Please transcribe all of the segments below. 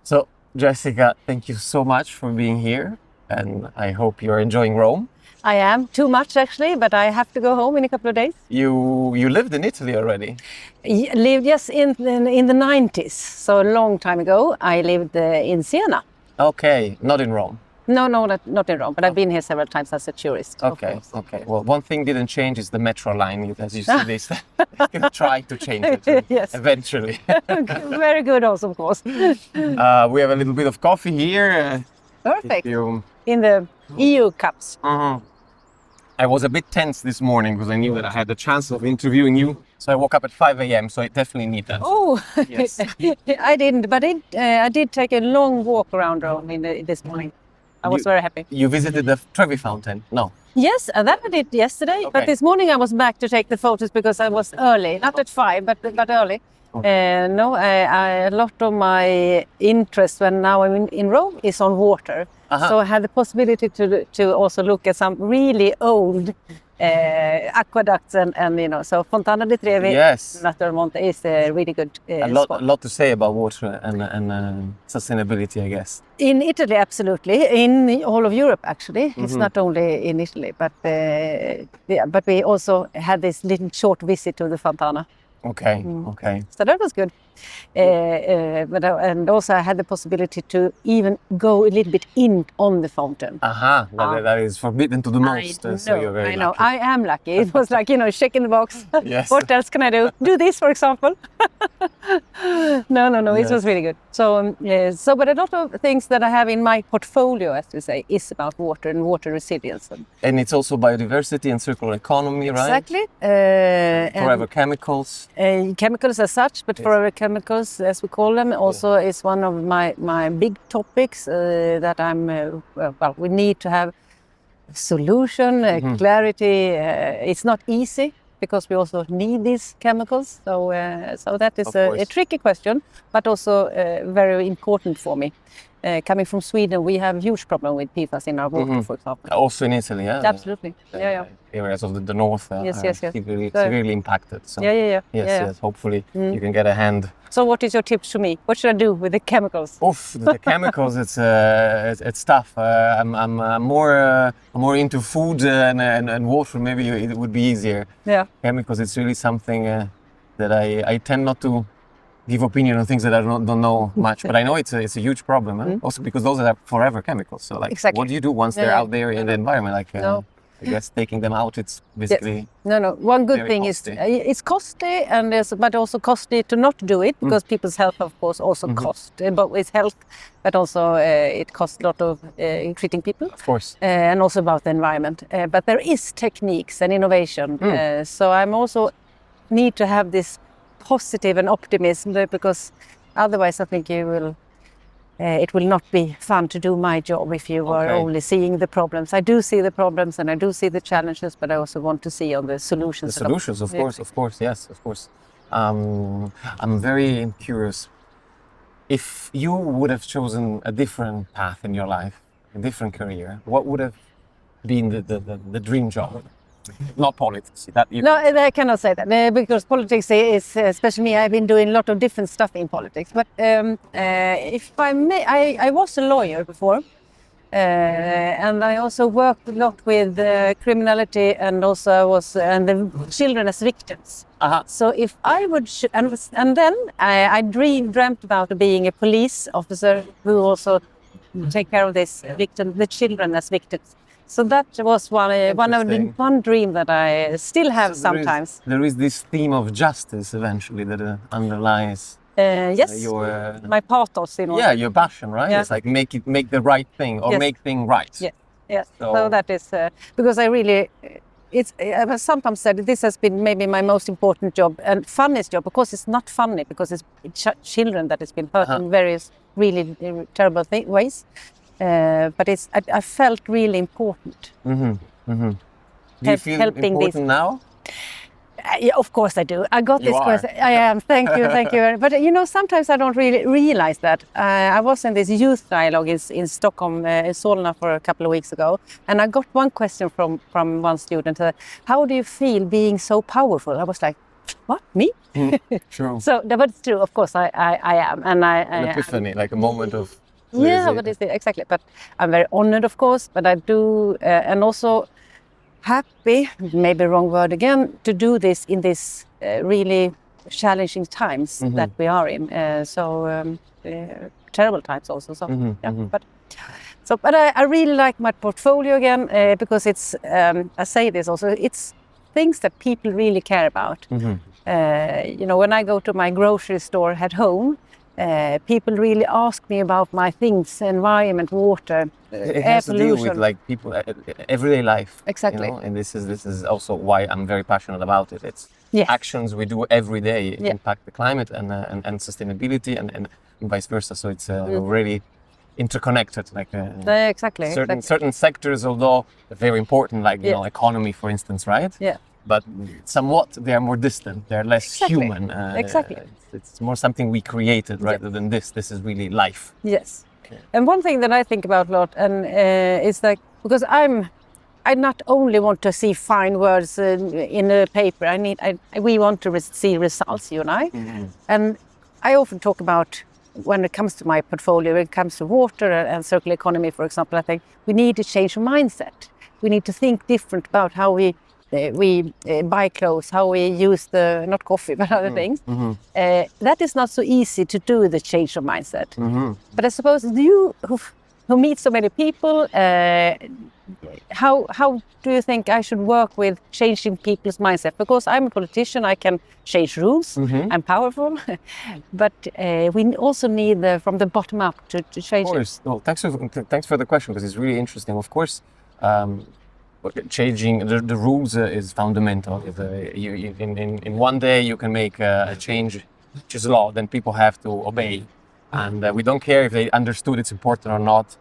So, Jessica, thank you so much for being here, and I hope you're enjoying Rome. I am, too much actually, but I have to go home in a couple of days. You lived in Italy already? Lived, yes, in the 90s, so a long time ago. I lived in Siena. Okay, not in Rome. No, not in Rome, but I've been here several times as a tourist. Okay. Well, one thing didn't change is the metro line. As you see this, I'm going to try to change it Yes. eventually. Very good also, of course. We have a little bit of coffee here. Perfect. In the EU cups. I was a bit tense this morning because I knew that I had the chance of interviewing you. So I woke up at 5 a.m. So I definitely need that. Oh, yes. I didn't, but I did take a long walk around Rome this morning. I was very happy. You visited the Trevi Fountain? No. Yes, that I did yesterday. Okay. But this morning I was back to take the photos because I was early. Not at 5, but early. Okay. A lot of my interest when now I'm in Rome is on water. So I had the possibility to also look at some really old aqueducts and so Fontana di Trevi, yes, Naturalmente is a really good spot. A lot to say about water and sustainability, I guess. In Italy, absolutely. In all of Europe, actually. It's not only in Italy, but we also had this little short visit to the Fontana. Okay. So that was good. And also I had the possibility to even go a little bit in on the fountain. That is forbidden to do most. So you're very I know. lucky. I am lucky. It was like, checking the box. Yes. What else can I do? Do this, for example. No. Yes. It was really good. So, but a lot of things that I have in my portfolio, as we say, is about water and water resilience. And it's also biodiversity and circular economy, right? Exactly. Forever chemicals. Chemicals as such, but forever chemicals, as we call them, also is one of my big topics that we need to have solution, clarity. It's not easy because we also need these chemicals. So that is a tricky question, but also very important for me. Coming from Sweden, we have a huge problem with PFAS in our water, for example. Also in Italy, yeah? Absolutely. Yeah. Areas of the north are severely impacted. So yes. Hopefully you can get a hand. So what is your tips to me? What should I do with the chemicals? The chemicals, it's tough. I'm more into food and water. Maybe it would be easier. Yeah. Chemicals, it's really something that I tend not to give opinion on things that I don't know much, but I know it's a huge problem. Also because those are forever chemicals. So what do you do once they're out there in the environment? I guess taking them out, it's basically One good thing is it's costly, but also costly to not do it because people's health, of course, also cost. But it's health, but also it costs a lot of treating people. Of course. And also about the environment. But there is techniques and innovation. So I'm also need to have this positive and optimism because otherwise I think it will not be fun to do my job if you are only seeing the problems. I do see the problems and I do see the challenges, but I also want to see on the solutions. The solutions, of course, yes, of course. I'm very curious. If you would have chosen a different path in your life, a different career, what would have been the dream job? Not politics. No, I cannot say that because politics is, especially me, I've been doing a lot of different stuff in politics. But if I may, I was a lawyer before, and I also worked a lot with criminality and also and the children as victims. So if I would, and then I dreamt about being a police officer who also take care of the children as victims. So that was one dream that I still have sometimes. There is this theme of justice eventually that underlies my pathos. Your passion, right? Yeah. It's like make the right thing or make things right. Yes. So that is because I really. I have sometimes said this has been maybe my most important job and funniest job. Of course, it's not funny because it's children that has been hurt in various really terrible ways. But I felt really important. Do you feel important now? Yeah, of course I do. I got this question. I am. Thank you. But sometimes I don't really realize that. I was in this youth dialogue in Stockholm, in Solna, for a couple of weeks ago, and I got one question from one student. How do you feel being so powerful? I was like, what, me? True. So, but it's true, of course, I am. And An epiphany, like a moment of... yeah, what is it? Exactly. But I'm very honored, of course, but I do, and also happy, maybe wrong word again, to do this in this really challenging times that we are in. Terrible times also. So, but I really like my portfolio again because it's, I say this also, it's things that people really care about. When I go to my grocery store at home, people really ask me about my things, environment, water, it air has to deal pollution. with like people, everyday life. Exactly. And this is also why I'm very passionate about it. It's Yes. actions we do every day impact the climate and sustainability and vice versa. So it's really interconnected. Like Exactly. certain sectors, although very important, like economy, for instance, right? Yeah. But somewhat they are more distant. They're less human. Exactly. It's more something we created rather than this. This is really life. Yes. And one thing that I think about a lot, and is like, because I not only want to see fine words in a paper. We want to see results, you and I. And I often talk about, when it comes to my portfolio, when it comes to water and circular economy, for example, I think we need to change mindset. We need to think different about how we buy clothes, how we use not coffee, but other things. That is not so easy to do, the change of mindset. But I suppose you who meet so many people, how do you think I should work with changing people's mindset? Because I'm a politician, I can change rules, I'm powerful, but we also need from the bottom up to change. Of course. Well, thanks for the question, because it's really interesting. Of course, changing the rules is fundamental. In one day you can make a change which is law, then people have to obey, and we don't care if they understood it's important or not,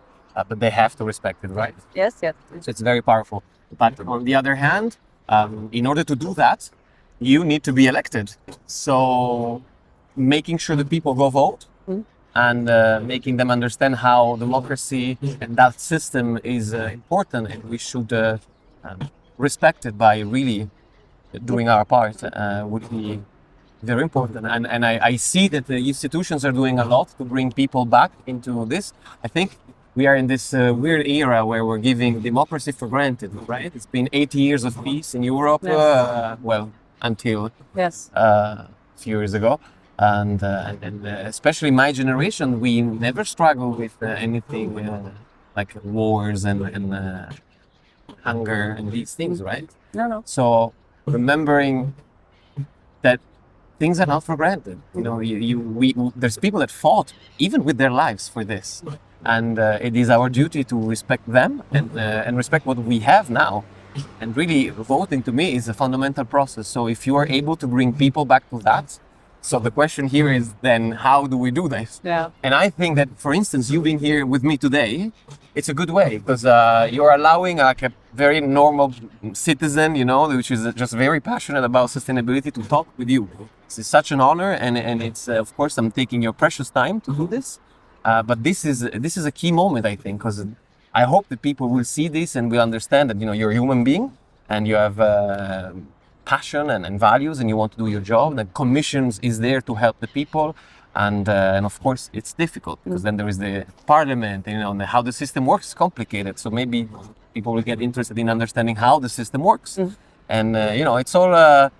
but they have to respect it, right? Yes. So it's very powerful. But on the other hand, in order to do that, you need to be elected. So making sure that people go vote and making them understand how democracy and that system is important, and we should respect it by really doing our part would be very important. And I see that the institutions are doing a lot to bring people back into this. I think we are in this weird era where we're giving democracy for granted, right? It's been 80 years of peace in Europe, until a few years ago. And especially my generation, we never struggle with anything like wars and hunger and these things, right? No. So remembering that things are not for granted. There's people that fought even with their lives for this, and it is our duty to respect them and respect what we have now. And really, voting to me is a fundamental process. So if you are able to bring people back to that. So the question here is then, how do we do this? Yeah. And I think that, for instance, you being here with me today, it's a good way, because you're allowing like a very normal citizen, which is just very passionate about sustainability, to talk with you. It's such an honor, and it's of course I'm taking your precious time to do this. But this is a key moment, I think, because I hope that people will see this and will understand that you're a human being and you have passion and values, and you want to do your job. The commissions is there to help the people, and of course it's difficult because then there is the parliament, and how the system works is complicated. So maybe people will get interested in understanding how the system works, and it's all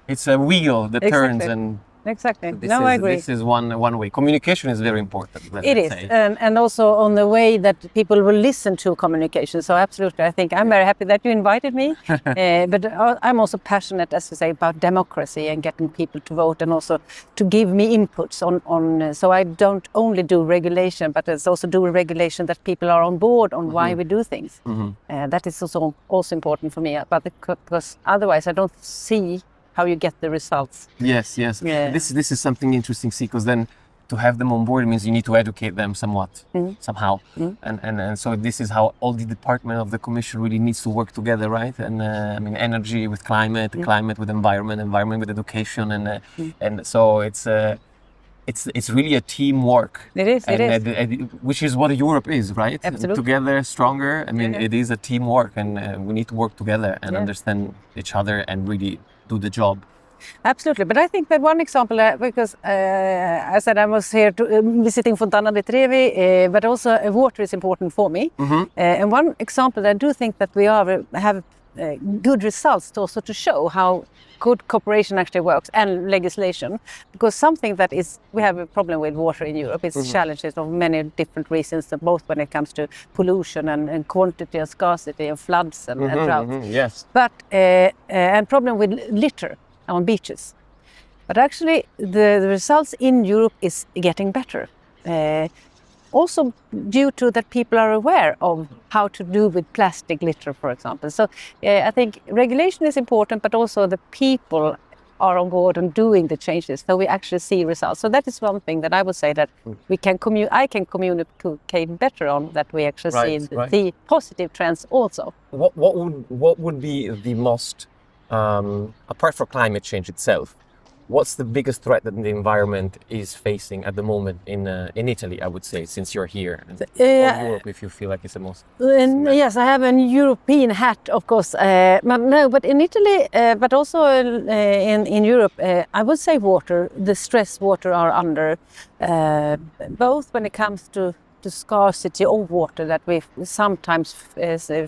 it's a wheel that turns and. Exactly. So I agree. This is one way. Communication is very important. It is, and also on the way that people will listen to communication. So absolutely, I think I'm very happy that you invited me. But I'm also passionate, as you say, about democracy and getting people to vote, and also to give me inputs on. So I don't only do regulation, but it's also do regulation that people are on board on why we do things. That is also important for me. But because otherwise, I don't see how you get the results. Yes. Yeah. This is something interesting, see, because then to have them on board means you need to educate them somewhat, somehow. And so this is how all the department of the commission really needs to work together, right? And energy with climate, climate with environment, environment with education, and so it's really a teamwork. It is. Which is what Europe is, right? Absolutely. Together, stronger. It is a teamwork, and we need to work together and understand each other and really do the job. Absolutely, but I think that one example, because I said I was here visiting Fontana di Trevi, but also water is important for me. And one example that I do think that we have good results to also to show how good cooperation actually works and legislation, because something that is, we have a problem with water in Europe. It's challenges of many different reasons, both when it comes to pollution and quantity and scarcity and floods and droughts. Yes. But and problem with litter on beaches. But actually the results in Europe is getting better. Also due to that people are aware of how to do with plastic litter, for example. So I think regulation is important, but also the people are on board and doing the changes, so we actually see results. So that is one thing that I would say that we can I can communicate better on, that we actually see the positive trends also. What would be the most, apart from climate change itself, what's the biggest threat that the environment is facing at the moment in Italy, I would say, since you're here? Or Europe, if you feel like it's the most... Yes, I have a European hat, of course. But in Italy, but also in Europe, I would say water, the stress water are under, both when it comes to scarcity of water that we sometimes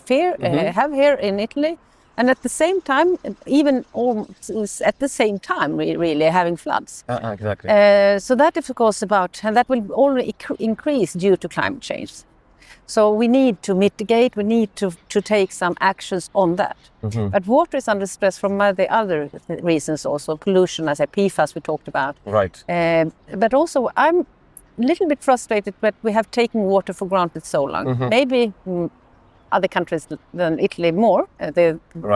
fear, have here in Italy. And at the same time, even almost at the same time, really having floods. Exactly. So that is, of course, and that will only increase due to climate change. So we need to mitigate, we need to take some actions on that. But water is under stress from the other reasons also, pollution, as PFAS we talked about. Right. But also I'm a little bit frustrated that we have taken water for granted so long. Maybe other countries than Italy more,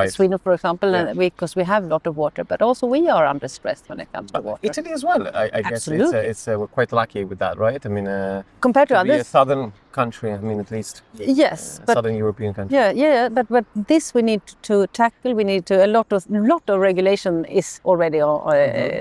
Sweden, for example, because we have a lot of water, but also we are under stress when it comes to water. Italy as well, I guess. We're quite lucky with that, right? I mean, compared to others, be a southern country, I mean, at least. Yes, but southern European country. But this we need to tackle. We need to a lot of regulation is already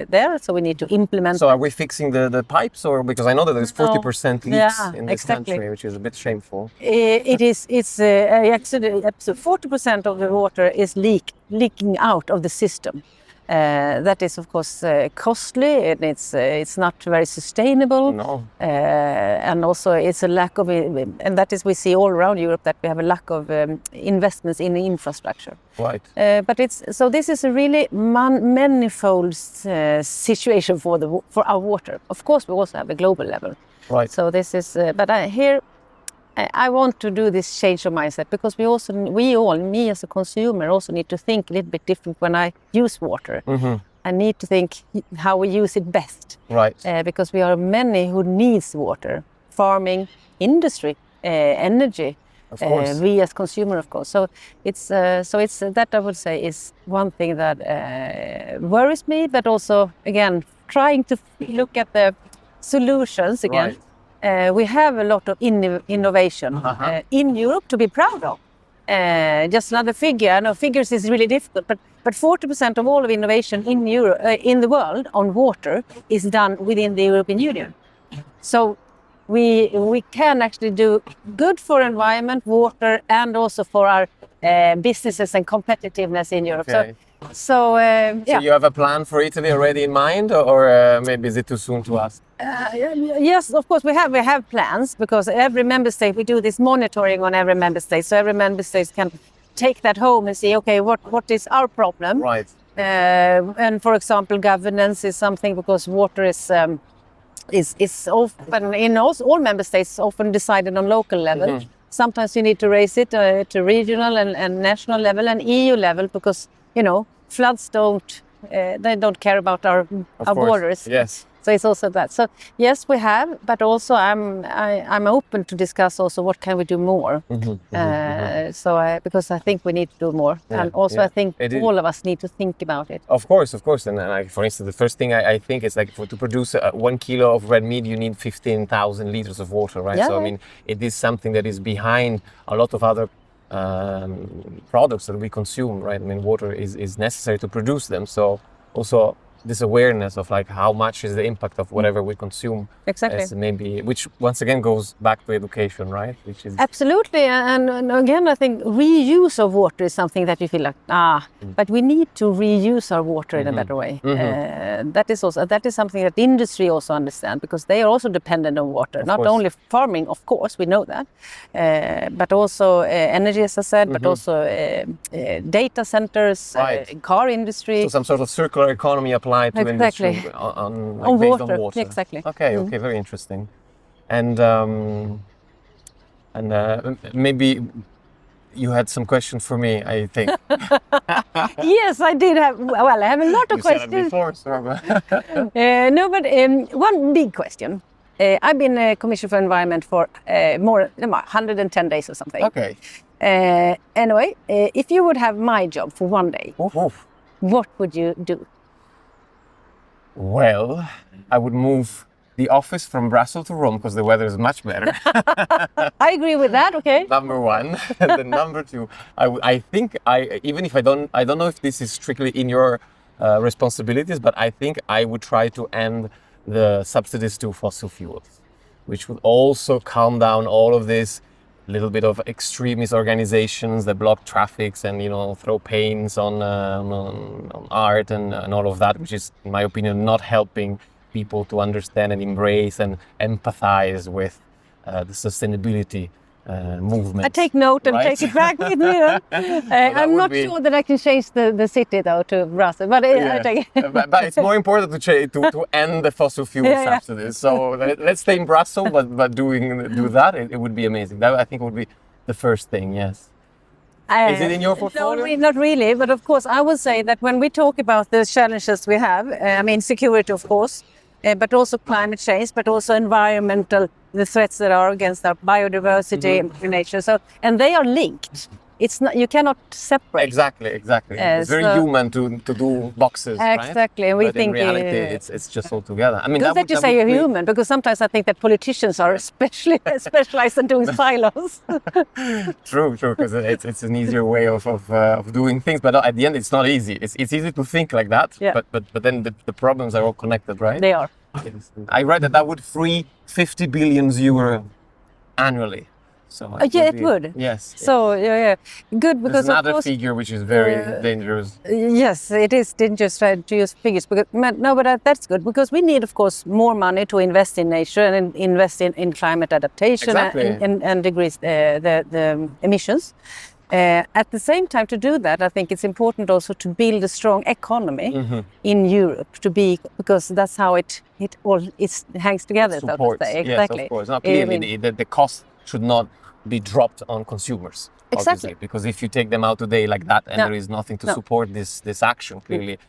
there, so we need to implement. So are we fixing the pipes, or because I know that there's 40% leaks in this country, which is a bit shameful. It is. It's actually 40% of the water is leaking out of the system. That is, of course, costly, and it's not very sustainable. No. And also, it's a lack of, and that is we see all around Europe that we have a lack of investments in the infrastructure. Right. But this is a really manifold situation for our water. Of course, we also have a global level. Right. So this is, but here. I want to do this change of mindset, because me as a consumer also need to think a little bit different when I use water. I need to think how we use it best. Right. Because we are many who needs water, farming, industry, energy. Of course. We as consumer, of course. So it's that I would say is one thing that worries me, but also again trying to look at the solutions again. Right. We have a lot of innovation in Europe to be proud of. Just another figure. I know figures is really difficult, but 40% of all of innovation in Europe, in the world on water is done within the European Union. So we can actually do good for environment, water, and also for our businesses and competitiveness in Europe. Okay. So you have a plan for Italy already in mind, or maybe is it too soon to ask? Yes, of course we have plans, because every member state, we do this monitoring on every member state, so every member state can take that home and see, okay, what is our problem? Right. And for example, governance is something, because water is often in all member states often decided on local level. Sometimes you need to raise it to regional and national level and EU level, because floods they don't care about our borders. Yes. So it's also that. So yes, we have, but also I'm open to discuss also what can we do more. So because I think we need to do more, and also I think all of us need to think about it. Of course, and for instance, the first thing I think is like to produce 1 kilo of red meat, you need 15,000 liters of water, right? So I mean, it is something that is behind a lot of other products that we consume, right? I mean, water is necessary to produce them. So also this awareness of like how much is the impact of whatever we consume. Exactly. As maybe, which once again goes back to education, right? Which is Absolutely, and again, I think reuse of water is something that you feel like but we need to reuse our water in a better way. That is something that the industry also understands, because they are also dependent on water. Not only farming, of course, we know that, but also energy, as I said, but also data centers, car industry. So some sort of circular economy applied to industry based water. on water. Exactly. Okay, very interesting. And maybe you had some questions for me, I think. Yes, I did have. Well, I have a lot of questions. You said it before, Sorba. No, but one big question. I've been a Commissioner for Environment for more than 110 days or something. Okay. Anyway, if you would have my job for one day, what would you do? Well, I would move the office from Brussels to Rome because the weather is much better. I agree with that. Okay. Number one, and then number two, I think even if I don't know if this is strictly in your responsibilities, but I think I would try to end the subsidies to fossil fuels, which would also calm down all of this little bit of extremist organizations that block traffics and throw pains on art and all of that, which is, in my opinion, not helping people to understand and embrace and empathize with the sustainability movement. I take note and take it back with me. I'm not sure that I can change the city though to Brussels, but I take it. But it's more important to end the fossil fuel subsidies. So let's stay in Brussels, but do that. It would be amazing. That I think would be the first thing. Yes. Is it in your portfolio? No, not really. But of course, I would say that when we talk about the challenges we have, security, of course, but also climate change, but also the threats that are against our biodiversity and nature. So, and they are linked. It's not, you cannot separate. Exactly. It's very human to do boxes, exactly. Right? And we but think in reality, it's just all together. I mean, good that you say you're human, because sometimes I think that politicians are especially specialized in doing silos. True, because it's an easier way of doing things. But at the end, it's not easy. It's easy to think like that. Yeah. But then the problems are all connected, right? They are. I read that would free 50 billion euro annually. So it would. Yes. So good, because there's another of course, figure which is very dangerous. Yes, it is dangerous to use figures. But that's good, because we need, of course, more money to invest in nature and invest in climate adaptation and decrease the emissions. At the same time, to do that, I think it's important also to build a strong economy in Europe because that's how it all hangs together. Supports, so to say. Exactly. Yes, of course. Now, clearly, the cost should not be dropped on consumers. Exactly. Obviously, because if you take them out today like that and there is nothing to support this action, clearly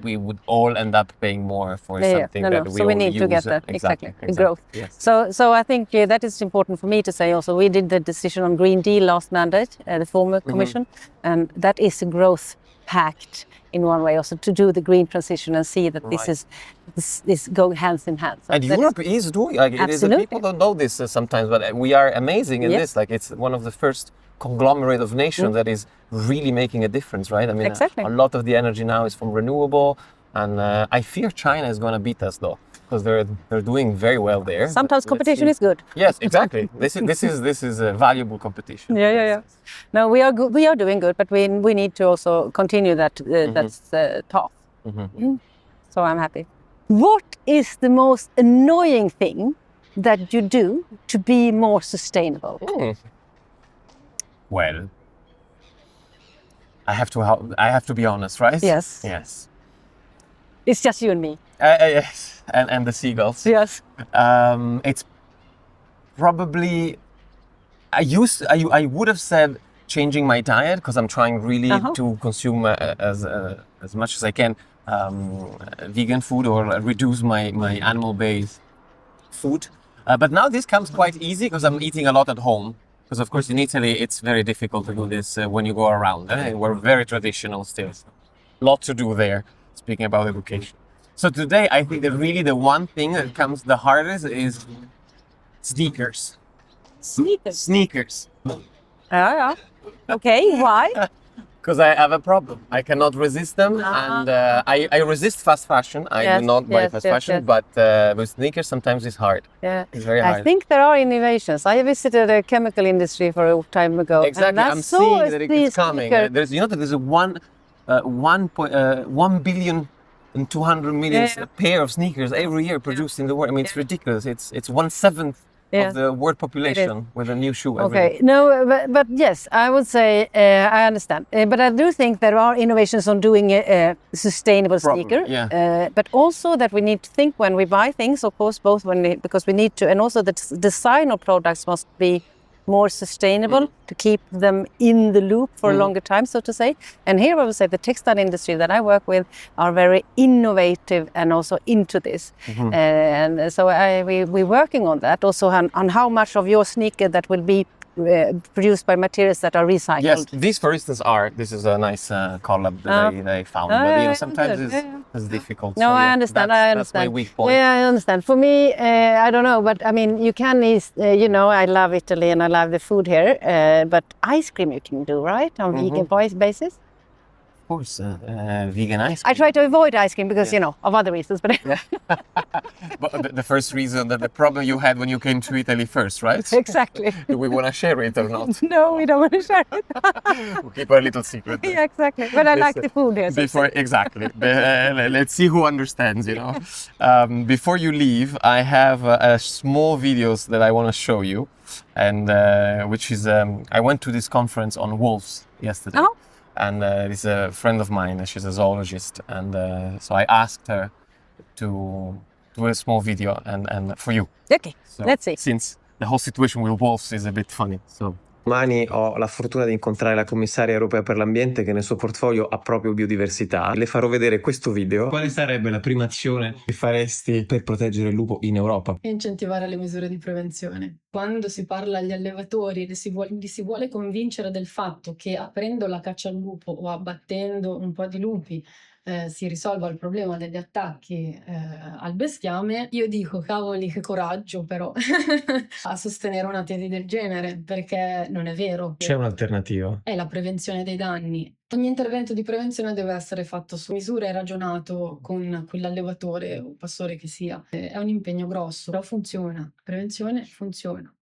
we would all end up paying more for something that we so we need use. to get that exactly. Growth. Yes. So I think that is important for me to say also. We did the decision on Green Deal last mandate, the former Commission, and that is a growth pact in one way also, to do the green transition and see that this go hands in hand. So and Europe is doing it is. People don't know this sometimes, but we are amazing in this. Like, it's one of the first conglomerate of nations that is really making a difference, right? I mean, a lot of the energy now is from renewable, and I fear China is going to beat us though, because they're doing very well there. Sometimes competition is good. Yes, exactly. This is a valuable competition. Yeah. No, we are good. We are doing good, but we need to also continue that. That's tough. So I'm happy. What is the most annoying thing that you do to be more sustainable? Well, I have to be honest, right? Yes. It's just you and me. Yes, and the seagulls. Yes. It's probably I would have said changing my diet, because I'm trying really to consume as much as I can vegan food, or reduce my animal-based food. But now this comes quite easy because I'm eating a lot at home. Because of course in Italy it's very difficult to do this when you go around. We're very traditional still. A lot to do there, speaking about education. So today I think that really the one thing that comes the hardest is sneakers. Sneakers? Sneakers. Yeah. Okay, why? Because I have a problem. I cannot resist them, and I resist fast fashion. I do not buy fast fashion, but with sneakers sometimes it's hard. Yeah, it's very hard. I think there are innovations. I visited a chemical industry for a time ago. Exactly, and I'm seeing that it's coming. There's, that there's a 1.200 million pair of sneakers every year produced in the world. I mean, it's ridiculous. It's 1/7 of the world population with a new shoe. Okay, no, but yes, I would say I understand. But I do think there are innovations on doing a sustainable sneaker. But also that we need to think when we buy things, of course, because we need to, and also the design of products must be more sustainable to keep them in the loop for a longer time, so to say. And here I would say the textile industry that I work with are very innovative and also into this. And so we're working on that, also on how much of your sneaker that will be produced by materials that are recycled. Yes, these, for instance, this is a nice collab that they found. But sometimes it's difficult. No, I understand. That's my weak point. Yeah, I understand. For me, I don't know, but I mean, you can eat, I love Italy and I love the food here, but ice cream you can do, right? On vegan basis? Of course, vegan ice cream. I try to avoid ice cream because, of other reasons. But But the first reason, that the problem you had when you came to Italy first, right? Exactly. Do we want to share it or not? No, we don't want to share it. We'll keep our little secret. Yeah, exactly. But I like the food here. Exactly. Let's see who understands, Before you leave, I have a small videos that I want to show you. And which is, I went to this conference on wolves yesterday. Oh. And this is a friend of mine, she's a zoologist. And so I asked her to do a small video and for you. Okay, So, let's see. Since the whole situation with wolves is a bit funny. So. Domani ho la fortuna di incontrare la Commissaria europea per l'ambiente che nel suo portfolio ha proprio biodiversità. Le farò vedere questo video. Quale sarebbe la prima azione che faresti per proteggere il lupo in Europa? Incentivare le misure di prevenzione. Quando si parla agli allevatori, li si vuole convincere del fatto che aprendo la caccia al lupo o abbattendo un po' di lupi si risolva il problema degli attacchi al bestiame, io dico cavoli che coraggio però a sostenere una tesi del genere, perché non è vero. C'è un'alternativa? È la prevenzione dei danni. Ogni intervento di prevenzione deve essere fatto su misura e ragionato con quell'allevatore o pastore che sia. È un impegno grosso, però funziona. Prevenzione funziona.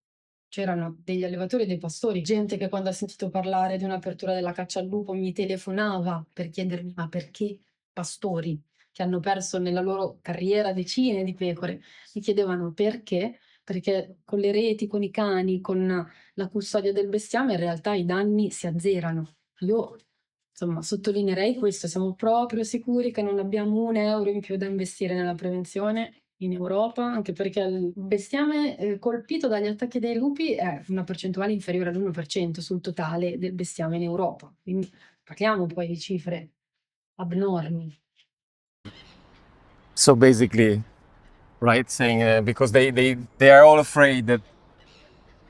C'erano degli allevatori e dei pastori, gente che quando ha sentito parlare di un'apertura della caccia al lupo mi telefonava per chiedermi ma perché pastori che hanno perso nella loro carriera decine di pecore, mi chiedevano perché con le reti, con i cani, con la custodia del bestiame in realtà i danni si azzerano. Io sottolineerei questo, siamo proprio sicuri che non abbiamo €1 in più da investire nella prevenzione in Europa, anche perché il bestiame colpito dagli attacchi dei lupi è una percentuale inferiore all'1% sul totale del bestiame in Europa, quindi parliamo poi di cifre abnormi. So basically, right, saying because they are all afraid that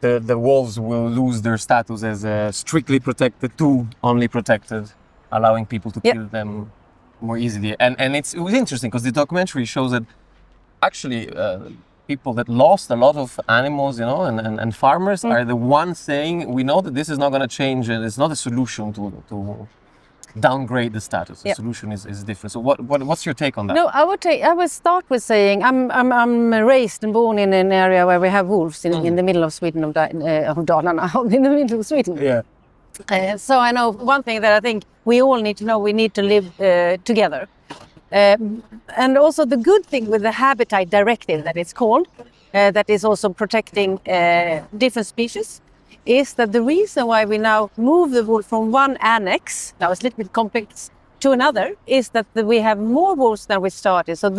the wolves will lose their status as strictly protected to only protected, allowing people to kill them more easily. And it was interesting because the documentary shows that actually people that lost a lot of animals, and farmers are the ones saying, we know that this is not going to change, and it's not a solution to downgrade the status. The solution is different. So what's your take on that? No, I would start with saying I'm raised and born in an area where we have wolves in the middle of Sweden, of Dalarna, in the middle of Sweden. Yeah. So I know one thing that I think we all need to know: we need to live together. And also the good thing with the Habitat Directive that it's called, that is also protecting different species, is that the reason why we now move the wolf from one annex, now it's a little bit complex, to another, is that we have more wolves than we started. So,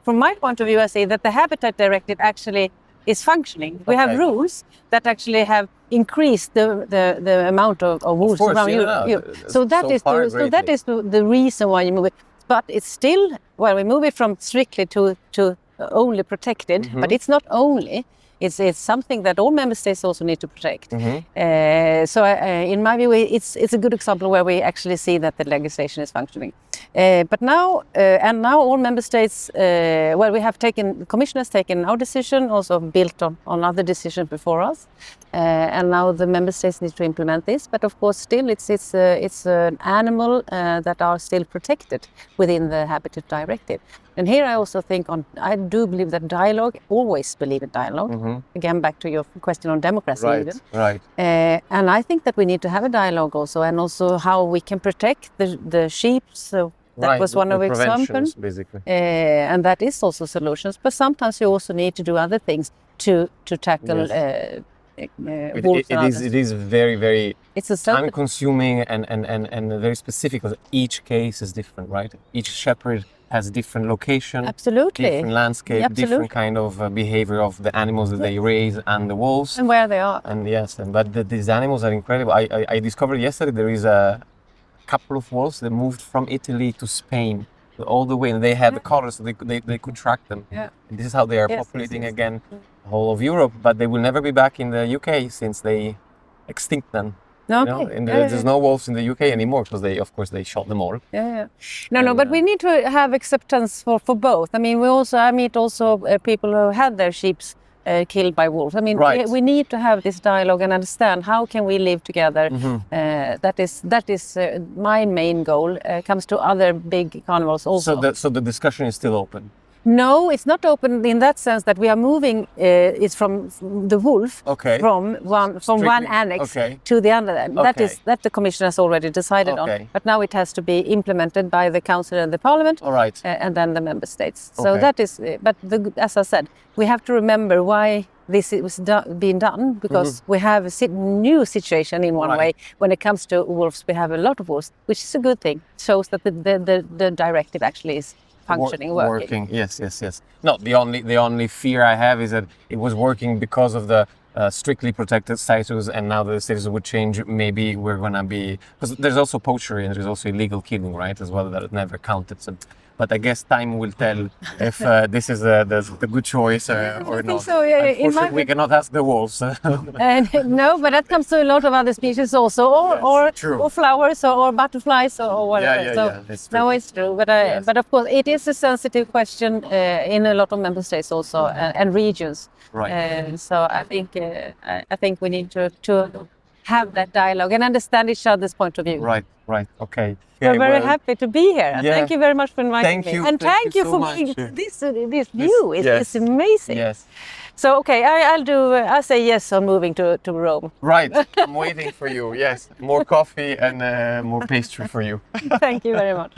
from my point of view, I say that the Habitat Directive actually is functioning. We have rules that actually have increased the amount of wolves around Europe. So that is the reason why you move it. But it's still, we move it from strictly to only protected, but it's not only. It's something that all member states also need to protect. Mm-hmm. So in my view, it's a good example where we actually see that the legislation is functioning. But now all member states, the Commission has taken our decision, also built on other decisions before us, and now the member states need to implement this. But of course, still, it's an animal that are still protected within the Habitat Directive. And here I also I do believe that dialogue, always believe in dialogue. Mm-hmm. Again, back to your question on democracy. Right, right. And I think that we need to have a dialogue also, and also how we can protect the sheep. So that was one of the examples. Basically. And that is also solutions. But sometimes you also need to do other things to tackle wolves. It is very, very time-consuming and very specific, because each case is different, right? Each shepherd has different location, absolutely, different landscape, absolutely, different kind of behavior of the animals that they raise and the wolves. And where they are. And yes, but these animals are incredible. I discovered yesterday there is a couple of wolves that moved from Italy to Spain all the way, and they had the collars, so they could track them. Yeah. And this is how they are populating again the whole of Europe, but they will never be back in the UK since they extinct them. Okay. You know? And there's no wolves in the UK anymore because they shot them all. Yeah. No, but we need to have acceptance for both. I mean, I meet also people who had their sheep killed by wolves. I mean, we need to have this dialogue and understand how can we live together. Mm-hmm. That is my main goal. Comes to other big carnivals also. So the discussion is still open. No, it's not open in that sense that we are moving. It's from the wolf from one annex to the other. That the Commission has already decided on. But now it has to be implemented by the Council and the Parliament. All right. And then the member states. So that is. But as I said, we have to remember why this was being done, because we have a new situation in one way. When it comes to wolves, we have a lot of wolves, which is a good thing. It shows that the directive actually is functioning, working. Yes. No, the only fear I have is that it was working because of the strictly protected status, and now the status would change. Maybe we're gonna be, because there's also poachery and there's also illegal killing, right, as well, that never counted. So, but I guess time will tell if this is the good choice or not. So, unfortunately, we cannot ask the wolves. No, but that comes to a lot of other species also, or flowers, or butterflies, or whatever. It's true. No, it's true. But of course, it is a sensitive question in a lot of member states also, and regions. Right. So I think we need to have that dialogue and understand each other's point of view. Right. Okay. We're very happy to be here. Yeah. Thank you very much for inviting me. You. And thank you so for much. being this view. It's amazing. Yes. So I'll say yes on moving to Rome. Right. I'm waiting for you. Yes. More coffee and more pastry for you. Thank you very much.